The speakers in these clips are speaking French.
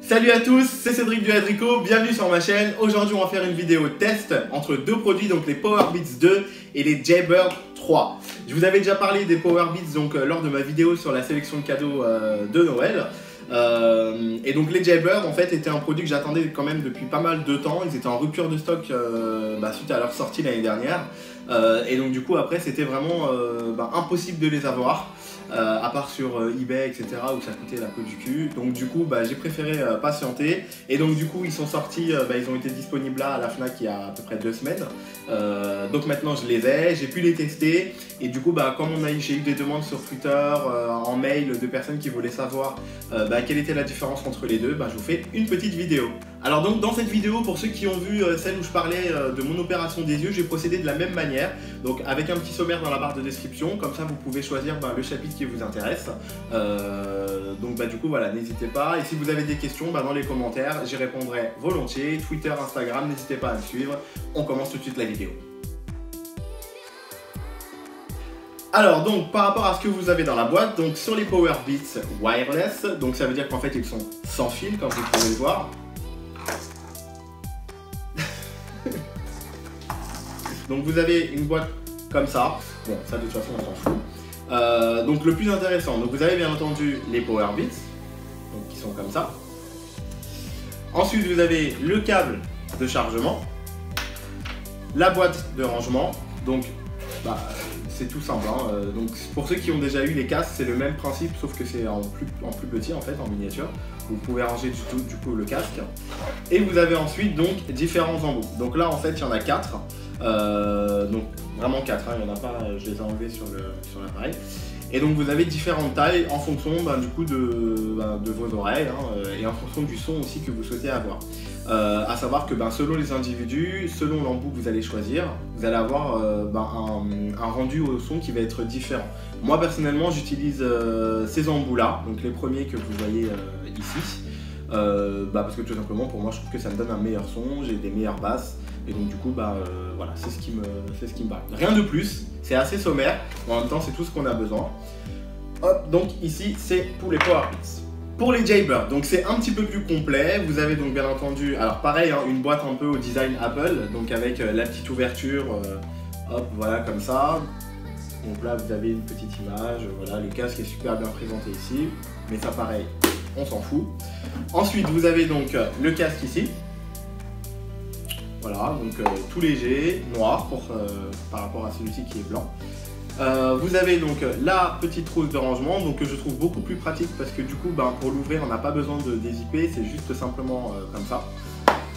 Salut à tous, c'est Cédric du Hadrico, bienvenue sur ma chaîne. Aujourd'hui on va faire une vidéo test entre deux produits, donc les Powerbeats 2 et les Jaybird 3. Je vous avais déjà parlé des Powerbeats donc, lors de ma vidéo sur la sélection de cadeaux de Noël. Et donc les Jaybird en fait étaient un produit que j'attendais quand même depuis pas mal de temps. Ils étaient en rupture de stock suite à leur sortie l'année dernière. Et donc du coup après c'était vraiment impossible de les avoir. À part sur eBay, etc. où ça coûtait la peau du cul. Donc du coup j'ai préféré patienter. Et donc du coup ils sont sortis, ils ont été disponibles là à la Fnac il y a à peu près 2 semaines. Donc maintenant je les ai, j'ai pu les tester. Et du coup comme j'ai eu des demandes sur Twitter, en mail de personnes qui voulaient savoir quelle était la différence entre les deux, je vous fais une petite vidéo. Alors donc dans cette vidéo, pour ceux qui ont vu celle où je parlais de mon opération des yeux, j'ai procédé de la même manière. Donc avec un petit sommaire dans la barre de description, comme ça vous pouvez choisir le chapitre qui vous intéresse. Du coup voilà, n'hésitez pas. Et si vous avez des questions, dans les commentaires, j'y répondrai volontiers. Twitter, Instagram, n'hésitez pas à me suivre. On commence tout de suite la vidéo. Alors donc par rapport à ce que vous avez dans la boîte, donc sur les Powerbeats wireless, donc ça veut dire qu'en fait ils sont sans fil comme vous pouvez le voir. Donc vous avez une boîte comme ça, bon ça de toute façon on s'en fout. Donc le plus intéressant, donc vous avez bien entendu les Powerbeats, donc qui sont comme ça. Ensuite vous avez le câble de chargement, la boîte de rangement, donc c'est tout simple. Donc pour ceux qui ont déjà eu les casques, c'est le même principe, sauf que c'est en plus petit en fait, en miniature. Vous pouvez ranger du coup le casque. Et vous avez ensuite donc différents embouts. Donc là en fait il y en a 4. Donc vraiment 4, il n'y en a pas, je les ai enlevés sur l'appareil. Et donc vous avez différentes tailles en fonction du coup de vos oreilles et en fonction du son aussi que vous souhaitez avoir. À savoir que selon les individus, selon l'embout que vous allez choisir, vous allez avoir un rendu au son qui va être différent. Moi personnellement j'utilise ces embouts là, donc les premiers que vous voyez ici, parce que tout simplement pour moi je trouve que ça me donne un meilleur son, j'ai des meilleures basses. Et donc du coup voilà, c'est ce qui me va. Rien de plus, c'est assez sommaire, mais en même temps c'est tout ce qu'on a besoin. Hop, donc ici c'est pour les Powerbeats. Pour les Jaybird, donc c'est un petit peu plus complet. Vous avez donc bien entendu, alors pareil, une boîte un peu au design Apple, donc avec la petite ouverture, hop, voilà comme ça. Donc là vous avez une petite image, voilà, le casque est super bien présenté ici, mais ça pareil, on s'en fout. Ensuite vous avez donc le casque ici. Voilà, donc tout léger, noir par rapport à celui-ci qui est blanc. Vous avez donc la petite trousse de rangement, donc que je trouve beaucoup plus pratique parce que du coup pour l'ouvrir on n'a pas besoin de dézipper, c'est juste simplement comme ça.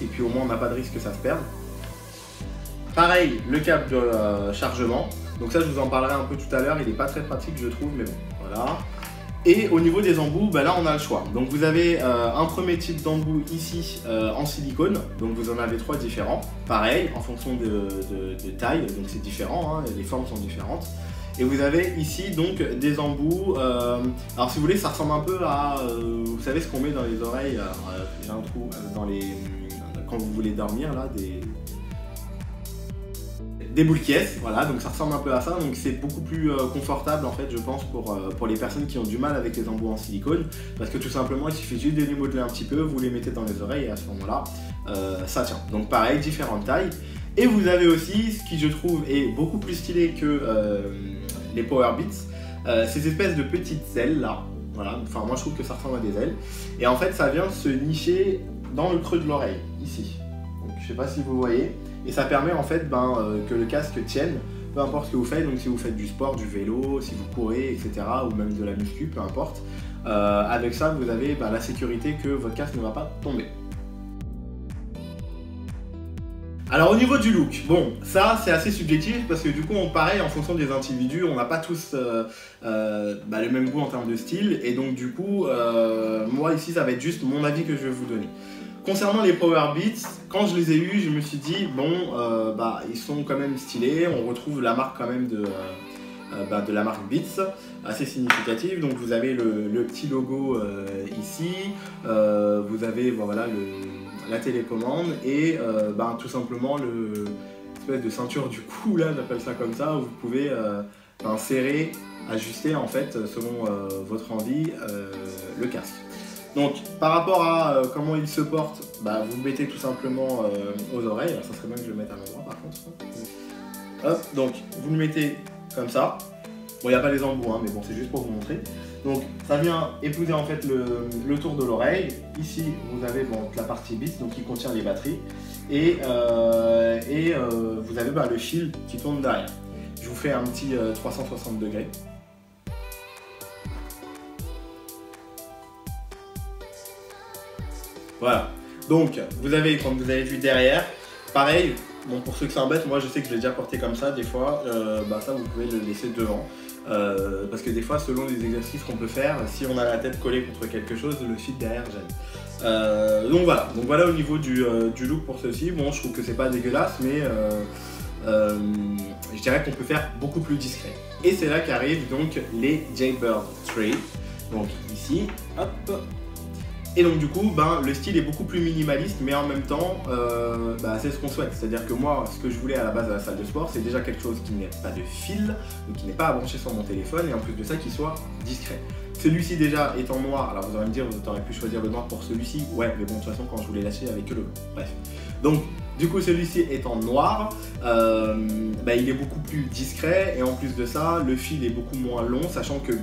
Et puis au moins on n'a pas de risque que ça se perde. Pareil, le câble de chargement, donc ça je vous en parlerai un peu tout à l'heure, il n'est pas très pratique je trouve, mais bon, voilà. Et au niveau des embouts, là on a le choix. Donc vous avez un premier type d'embout ici en silicone, donc vous en avez 3 différents. Pareil, en fonction de taille, donc c'est différent, les formes sont différentes. Et vous avez ici donc des embouts, alors si vous voulez ça ressemble un peu à, vous savez ce qu'on met dans les oreilles, j'ai un trou, quand vous voulez dormir là, des boules qui est, voilà, donc ça ressemble un peu à ça, donc c'est beaucoup plus confortable en fait je pense pour les personnes qui ont du mal avec les embouts en silicone, parce que tout simplement il suffit juste de les modeler un petit peu, vous les mettez dans les oreilles et à ce moment là ça tient. Donc pareil, différentes tailles. Et vous avez aussi ce qui je trouve est beaucoup plus stylé que les Powerbeats, ces espèces de petites ailes là, voilà, enfin moi je trouve que ça ressemble à des ailes, et en fait ça vient se nicher dans le creux de l'oreille, ici, donc je sais pas si vous voyez. Et ça permet en fait que le casque tienne, peu importe ce que vous faites, donc si vous faites du sport, du vélo, si vous courez, etc. ou même de la muscu, peu importe. Avec ça, vous avez la sécurité que votre casque ne va pas tomber. Alors au niveau du look, bon, ça c'est assez subjectif parce que du coup, pareil, en fonction des individus, on n'a pas tous le même goût en termes de style. Et donc du coup, moi ici, ça va être juste mon avis que je vais vous donner. Concernant les Powerbeats, quand je les ai eus, je me suis dit, bon, ils sont quand même stylés, on retrouve la marque quand même de la marque Beats, assez significative. Donc vous avez le petit logo ici, vous avez la télécommande et tout simplement l'espèce de ceinture du cou, là, j'appelle ça comme ça, où vous pouvez serrer, ajuster en fait selon votre envie le casque. Donc par rapport à comment il se porte, bah, vous le mettez tout simplement aux oreilles. Alors, ça serait bien que je le mette à l'endroit par contre. Hop, donc vous le mettez comme ça. Bon, il n'y a pas les embouts, hein, mais bon, c'est juste pour vous montrer. Donc ça vient épouser en fait le tour de l'oreille. Ici vous avez bon, la partie bis, donc qui contient les batteries. Et vous avez le fil qui tourne derrière. Je vous fais un petit 360 degrés. Voilà. Donc vous avez, comme vous avez vu derrière, pareil. Bon, pour ceux que ça embête, moi je sais que je l'ai déjà porté comme ça des fois. Ça vous pouvez le laisser devant. Parce que des fois, selon les exercices qu'on peut faire, si on a la tête collée contre quelque chose, le fil derrière gêne. Donc voilà au niveau du look pour ceci. Bon, je trouve que c'est pas dégueulasse, mais je dirais qu'on peut faire beaucoup plus discret. Et c'est là qu'arrivent donc les Jaybird 3. Donc ici, hop. Et donc du coup, le style est beaucoup plus minimaliste, mais en même temps, c'est ce qu'on souhaite. C'est-à-dire que moi, ce que je voulais à la base de la salle de sport, c'est déjà quelque chose qui n'ait pas de fil, donc qui n'est pas à brancher sur mon téléphone, et en plus de ça, qui soit discret. Celui-ci déjà est en noir, alors vous allez me dire, vous auriez pu choisir le noir pour celui-ci. Ouais, mais bon, de toute façon, quand je voulais lâcher avec que le blanc. Bref. Donc, du coup, celui-ci est en noir, il est beaucoup plus discret, et en plus de ça, le fil est beaucoup moins long, sachant que,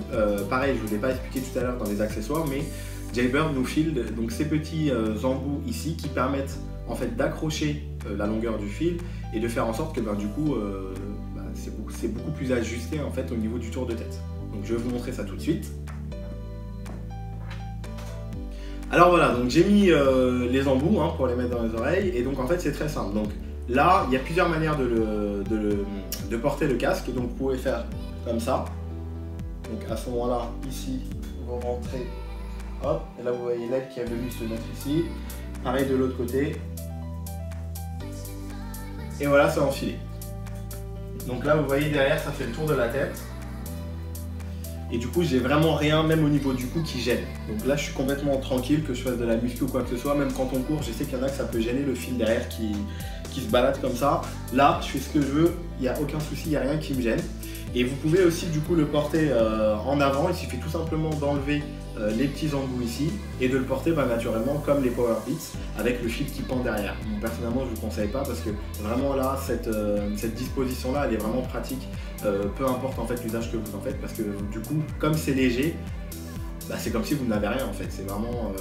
pareil, je ne vous l'ai pas expliqué tout à l'heure dans les accessoires, mais Jaybird nous file donc ces petits embouts ici qui permettent en fait d'accrocher la longueur du fil et de faire en sorte que du coup c'est beaucoup plus ajusté en fait au niveau du tour de tête. Donc je vais vous montrer ça tout de suite. Alors voilà, donc j'ai mis les embouts pour les mettre dans les oreilles et donc en fait c'est très simple. Donc là il y a plusieurs manières de porter le casque, donc vous pouvez faire comme ça. Donc à ce moment-là ici vous rentrez. Hop, et là vous voyez l'aile qui est venue se mettre ici. Pareil de l'autre côté. Et voilà, c'est enfilé. Donc là vous voyez derrière, ça fait le tour de la tête. Et du coup j'ai vraiment rien, même au niveau du cou, qui gêne. Donc là je suis complètement tranquille, que je fasse de la muscu ou quoi que ce soit. Même quand on court, je sais qu'il y en a que ça peut gêner le fil derrière qui se balade comme ça. Là je fais ce que je veux, il n'y a aucun souci, il n'y a rien qui me gêne. Et vous pouvez aussi du coup le porter en avant, il suffit tout simplement d'enlever les petits embouts ici et de le porter naturellement comme les Power Beats avec le fil qui pend derrière. Bon, personnellement je ne vous conseille pas parce que vraiment là cette disposition là elle est vraiment pratique, peu importe en fait l'usage que vous en faites, parce que du coup comme c'est léger, c'est comme si vous n'avez rien en fait, c'est vraiment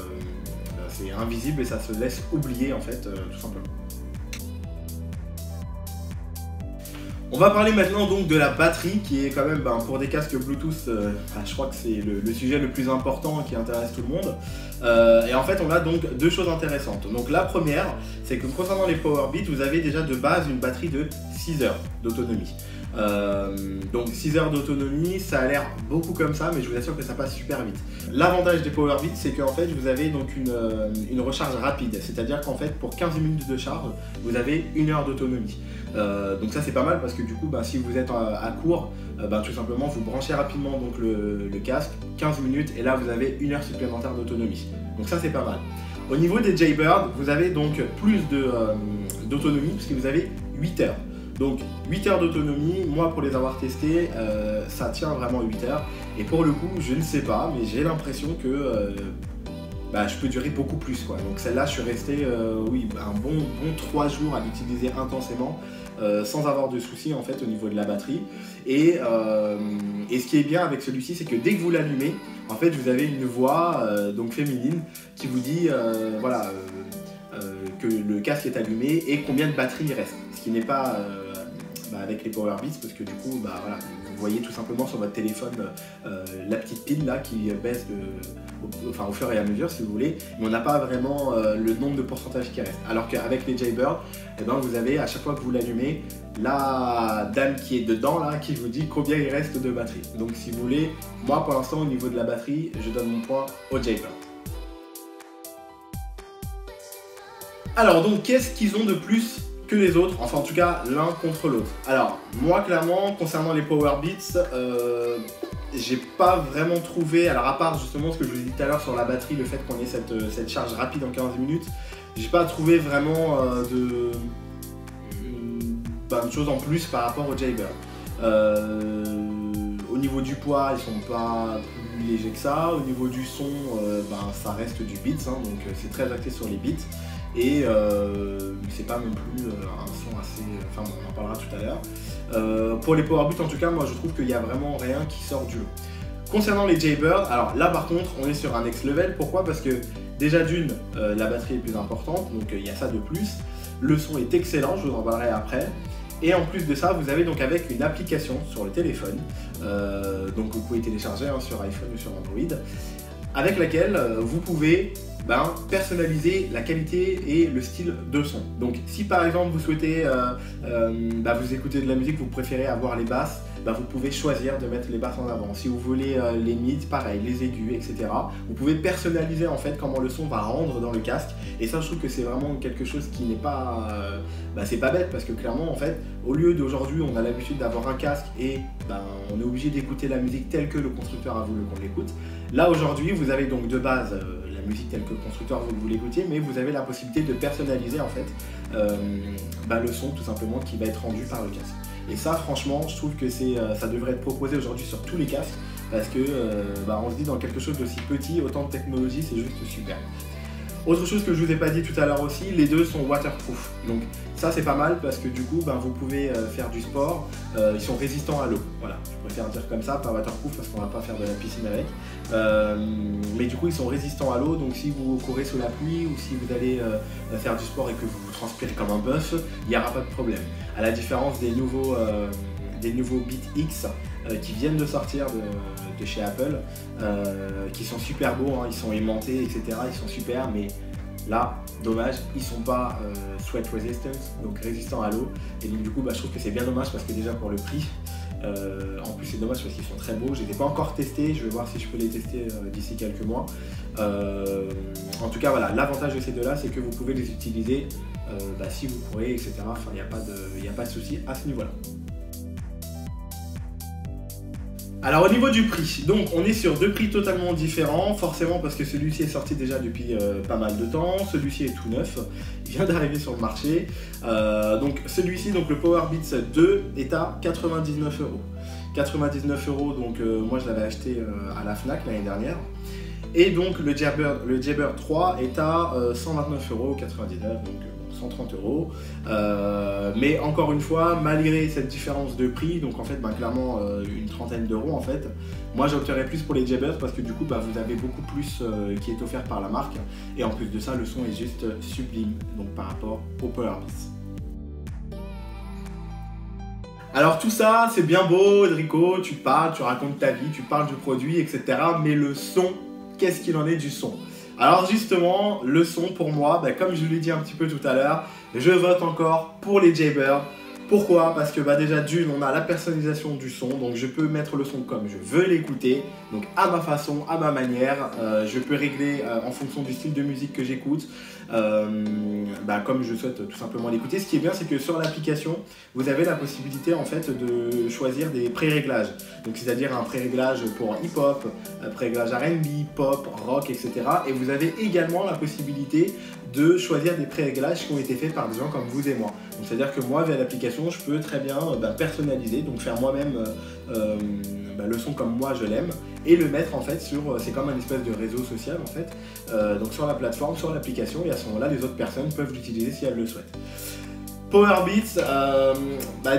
c'est invisible et ça se laisse oublier en fait tout simplement. On va parler maintenant donc de la batterie qui est quand même pour des casques Bluetooth, je crois que c'est le sujet le plus important qui intéresse tout le monde. Et en fait on a donc deux choses intéressantes. Donc la première, c'est que concernant les Power Beats, vous avez déjà de base une batterie de 6 heures d'autonomie. Donc 6 heures d'autonomie, ça a l'air beaucoup comme ça, mais je vous assure que ça passe super vite. L'avantage des Power Beats, c'est qu'en fait vous avez donc une recharge rapide, c'est-à-dire qu'en fait pour 15 minutes de charge, vous avez 1 heure d'autonomie. Donc ça c'est pas mal parce que du coup si vous êtes à court, tout simplement vous branchez rapidement donc le casque, 15 minutes, et là vous avez 1 heure supplémentaire d'autonomie. Donc ça c'est pas mal. Au niveau des Jaybird, vous avez donc plus d'autonomie puisque vous avez 8 heures. Donc 8 heures d'autonomie, moi pour les avoir testés, ça tient vraiment 8 heures. Et pour le coup, je ne sais pas, mais j'ai l'impression que je peux durer beaucoup plus quoi. Donc celle-là, je suis resté un bon 3 jours à l'utiliser intensément, sans avoir de soucis en fait au niveau de la batterie. Et ce qui est bien avec celui-ci, c'est que dès que vous l'allumez, en fait vous avez une voix donc féminine qui vous dit que le casque est allumé et combien de batterie il reste. Ce qui n'est pas avec les Power Beats, parce que du coup vous voyez tout simplement sur votre téléphone la petite pile là qui baisse au fur et à mesure si vous voulez, mais on n'a pas vraiment le nombre de pourcentage qui reste. Alors qu'avec les Jaybird, vous avez à chaque fois que vous l'allumez la dame qui est dedans là qui vous dit combien il reste de batterie. Donc si vous voulez, moi pour l'instant au niveau de la batterie, je donne mon point aux Jaybird. Alors donc qu'est-ce qu'ils ont de plus que les autres, enfin en tout cas l'un contre l'autre? Alors moi clairement concernant les Power Beats, j'ai pas vraiment trouvé, alors à part justement ce que je vous ai dit tout à l'heure sur la batterie, le fait qu'on ait cette charge rapide en 15 minutes, j'ai pas trouvé vraiment de chose en plus par rapport au Jaybird. Au niveau du poids, ils sont pas plus légers que ça. Au niveau du son, ça reste du Beats, hein, donc c'est très axé sur les beats. Et c'est pas non plus un son assez... Enfin bon, on en parlera tout à l'heure. Pour les Power Beats, en tout cas, moi je trouve qu'il n'y a vraiment rien qui sort du lot. Concernant les Jaybird, alors là par contre, on est sur un next level. Pourquoi? Parce que déjà d'une, la batterie est plus importante, donc il y a ça de plus. Le son est excellent, je vous en parlerai après. Et en plus de ça, vous avez donc avec une application sur le téléphone, donc vous pouvez télécharger sur iPhone ou sur Android, avec laquelle vous pouvez personnaliser la qualité et le style de son. Donc si par exemple vous souhaitez vous écouter de la musique, vous préférez avoir les basses, vous pouvez choisir de mettre les basses en avant. Si vous voulez les mids, pareil, les aigus, etc. Vous pouvez personnaliser en fait comment le son va rendre dans le casque. Et ça, je trouve que c'est vraiment quelque chose qui n'est pas... c'est pas bête, parce que clairement en fait, au lieu d'aujourd'hui, on a l'habitude d'avoir un casque et on est obligé d'écouter la musique telle que le constructeur a voulu qu'on l'écoute. Là aujourd'hui, vous avez donc de base la musique telle que le constructeur veut que vous l'écoutiez, mais vous avez la possibilité de personnaliser en fait le son tout simplement qui va être rendu par le casque. Et ça, franchement, je trouve que ça devrait être proposé aujourd'hui sur tous les casques, parce que on se dit dans quelque chose d'aussi petit, autant de technologie, c'est juste super. Autre chose que je vous ai pas dit tout à l'heure aussi, les deux sont waterproof. Donc ça c'est pas mal parce que du coup vous pouvez faire du sport, ils sont résistants à l'eau. Voilà, je préfère dire comme ça, pas waterproof parce qu'on va pas faire de la piscine avec. Mais du coup ils sont résistants à l'eau, donc si vous courez sous la pluie ou si vous allez faire du sport et que vous transpirez comme un bœuf, il n'y aura pas de problème. À la différence des nouveaux Beats X qui viennent de sortir de chez Apple, qui sont super beaux, hein, ils sont aimantés, etc. Ils sont super, mais là, dommage, ils sont pas sweat resistant, donc résistants à l'eau. Et donc du coup, je trouve que c'est bien dommage parce que déjà pour le prix, en plus c'est dommage parce qu'ils sont très beaux. Je les ai pas encore testés, je vais voir si je peux les tester d'ici quelques mois. En tout cas, voilà, l'avantage de ces deux-là, c'est que vous pouvez les utiliser si vous courez, etc. Enfin, il n'y a pas de souci à ce niveau-là. Alors au niveau du prix, donc on est sur deux prix totalement différents, forcément parce que celui-ci est sorti déjà depuis pas mal de temps, celui-ci est tout neuf, il vient d'arriver sur le marché. Donc celui-ci, donc le Power Beats 2 est à 99 €. 99 €, donc moi je l'avais acheté à la Fnac l'année dernière. Et donc le Jaybird 3 est à 129,99 €, donc 130 €. Mais encore une fois, malgré cette différence de prix, donc en fait clairement une trentaine d'euros en fait, moi j'opterais plus pour les Jaybird parce que du coup vous avez beaucoup plus qui est offert par la marque. Et en plus de ça, le son est juste sublime donc par rapport au Power Beats. Alors tout ça, c'est bien beau, Enrico, tu parles, tu racontes ta vie, tu parles du produit, etc. Mais le son, qu'est-ce qu'il en est du son? Alors justement, le son pour moi, comme je vous l'ai dit un petit peu tout à l'heure, je vote encore pour les Jaybird. Pourquoi? Parce que déjà d'une, on a la personnalisation du son, donc je peux mettre le son comme je veux l'écouter, donc à ma façon, à ma manière. Je peux régler en fonction du style de musique que j'écoute, comme je souhaite tout simplement l'écouter. Ce qui est bien, c'est que sur l'application, vous avez la possibilité en fait de choisir des pré-réglages. Donc c'est-à-dire un pré-réglage pour hip-hop, pré-réglage R&B, pop, rock, etc. Et vous avez également la possibilité de choisir des pré-réglages qui ont été faits par des gens comme vous et moi. Donc c'est-à-dire que moi, via l'application, je peux très bien personnaliser, donc faire moi-même le son comme moi je l'aime et le mettre en fait sur, c'est comme un espèce de réseau social en fait, donc sur la plateforme, sur l'application, et à ce moment-là, les autres personnes peuvent l'utiliser si elles le souhaitent. Power Beats,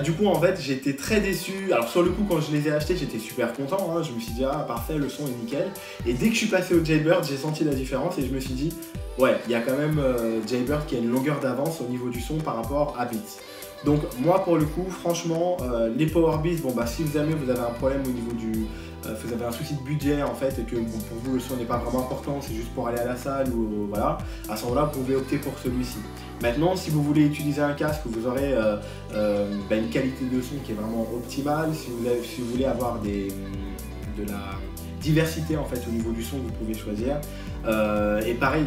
du coup en fait j'étais très déçu. Alors sur le coup quand je les ai achetés j'étais super content, hein. Je me suis dit parfait, le son est nickel. Et dès que je suis passé au Jaybird, j'ai senti la différence et je me suis dit ouais, il y a quand même Jaybird qui a une longueur d'avance au niveau du son par rapport à Beats. Donc moi pour le coup franchement les Power Beats, si vous avez un problème au niveau du... vous avez un souci de budget en fait et que pour vous le son n'est pas vraiment important, c'est juste pour aller à la salle ou voilà, à ce moment-là vous pouvez opter pour celui-ci. Maintenant si vous voulez utiliser un casque, vous aurez une qualité de son qui est vraiment optimale. Si vous voulez avoir de la diversité en fait au niveau du son, vous pouvez choisir. Et pareil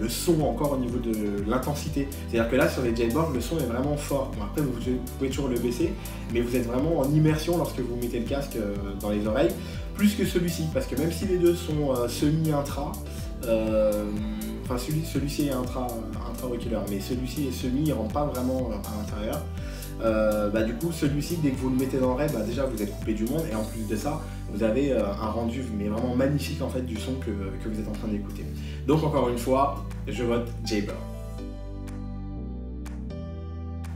le son encore au niveau de l'intensité. C'est-à-dire que là sur les Jaybird, le son est vraiment fort. Bon, après vous pouvez toujours le baisser, mais vous êtes vraiment en immersion lorsque vous mettez le casque dans les oreilles, plus que celui-ci, parce que même si les deux sont semi-intra, celui-ci est intra-auriculaire, mais celui-ci est semi, il ne rentre pas vraiment à l'intérieur. Du coup celui-ci dès que vous le mettez dans le RAID, déjà vous êtes coupé du monde et en plus de ça vous avez un rendu mais vraiment magnifique en fait du son que vous êtes en train d'écouter. Donc encore une fois, je vote Jaybird.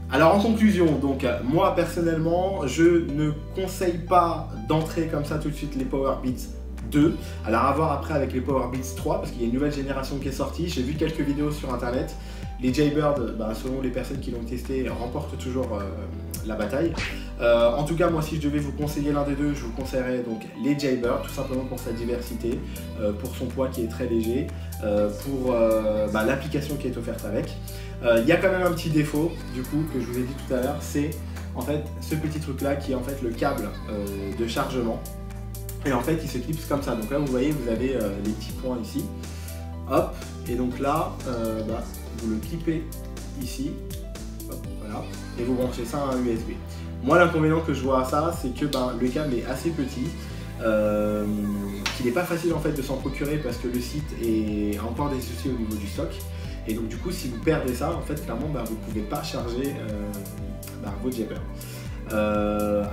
Alors en conclusion, donc moi personnellement je ne conseille pas d'entrer comme ça tout de suite les Powerbeats 2. Alors à voir après avec les Powerbeats 3 parce qu'il y a une nouvelle génération qui est sortie. J'ai vu quelques vidéos sur internet. Les Jaybird, selon les personnes qui l'ont testé, remportent toujours la bataille. En tout cas, moi si je devais vous conseiller l'un des deux, je vous conseillerais donc les Jaybird, tout simplement pour sa diversité, pour son poids qui est très léger, pour l'application qui est offerte avec. Il y a quand même un petit défaut du coup que je vous ai dit tout à l'heure, c'est en fait ce petit truc là qui est en fait le câble de chargement. Et en fait il se clipse comme ça, donc là vous voyez vous avez les petits points ici, hop, et donc là vous le clipez ici, hop, voilà, et vous branchez ça à un USB. Moi l'inconvénient que je vois à ça, c'est que le câble est assez petit, qu'il n'est pas facile en fait de s'en procurer parce que le site a encore des soucis au niveau du stock. Et donc du coup si vous perdez ça, en fait clairement vous ne pouvez pas charger vos Jaybird.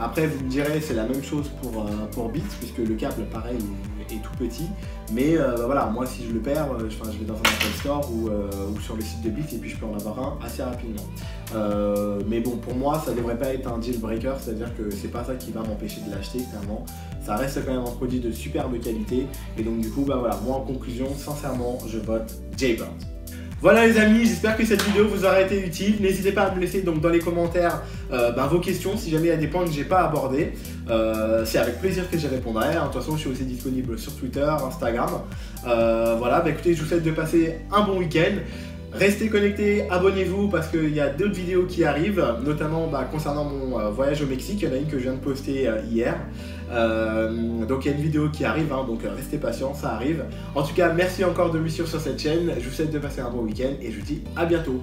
Après vous me direz c'est la même chose pour Beats puisque le câble pareil est tout petit, mais voilà, moi si je le perds, je vais dans un Apple Store ou sur le site de Beats et puis je peux en avoir un assez rapidement. Mais bon, pour moi ça devrait pas être un deal breaker, c'est à dire que c'est pas ça qui va m'empêcher de l'acheter clairement. Ça reste quand même un produit de superbe qualité et donc du coup voilà, moi en conclusion sincèrement je vote Jaybird. Voilà les amis, j'espère que cette vidéo vous aura été utile. N'hésitez pas à me laisser donc dans les commentaires vos questions si jamais il y a des points que j'ai pas abordés. C'est avec plaisir que j'y répondrai. De toute façon, je suis aussi disponible sur Twitter, Instagram. Voilà, écoutez, je vous souhaite de passer un bon week-end. Restez connectés, abonnez-vous parce qu'il y a d'autres vidéos qui arrivent, notamment concernant mon voyage au Mexique. Il y en a une que je viens de poster hier. Donc il y a une vidéo qui arrive, donc restez patients, ça arrive. En tout cas, merci encore de me suivre sur cette chaîne. Je vous souhaite de passer un bon week-end et je vous dis à bientôt.